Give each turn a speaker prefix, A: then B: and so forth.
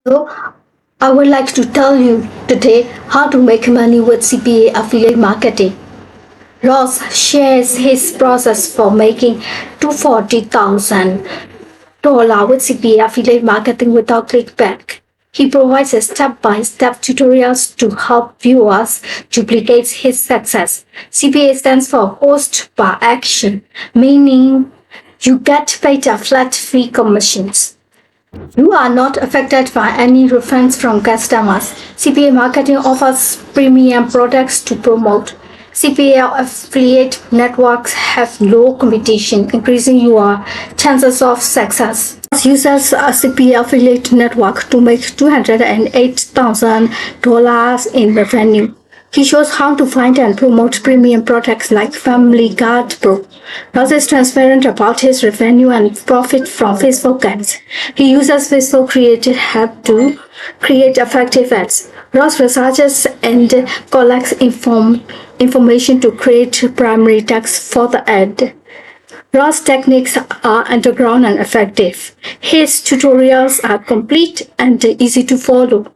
A: So, I would like to tell you today how to make money with CPA affiliate marketing. Ross shares his process for making $240,000 with CPA affiliate marketing without clickback. He provides a step-by-step tutorials to help viewers duplicate his success. CPA stands for Host by Action, meaning you get paid a flat fee commissions. You are not affected by any refunds from customers. CPA marketing offers premium products to promote. CPA affiliate networks have low competition, increasing your chances of success. Uses a CPA affiliate network to make $208,000 in revenue. He shows how to find and promote premium products like Family Guard Pro. Ross is transparent about his revenue and profit from Facebook ads. He uses Facebook Creative Hub to create effective ads. Ross researches and collects information to create primary text for the ad. Ross techniques are underground and effective. His tutorials are complete and easy to follow.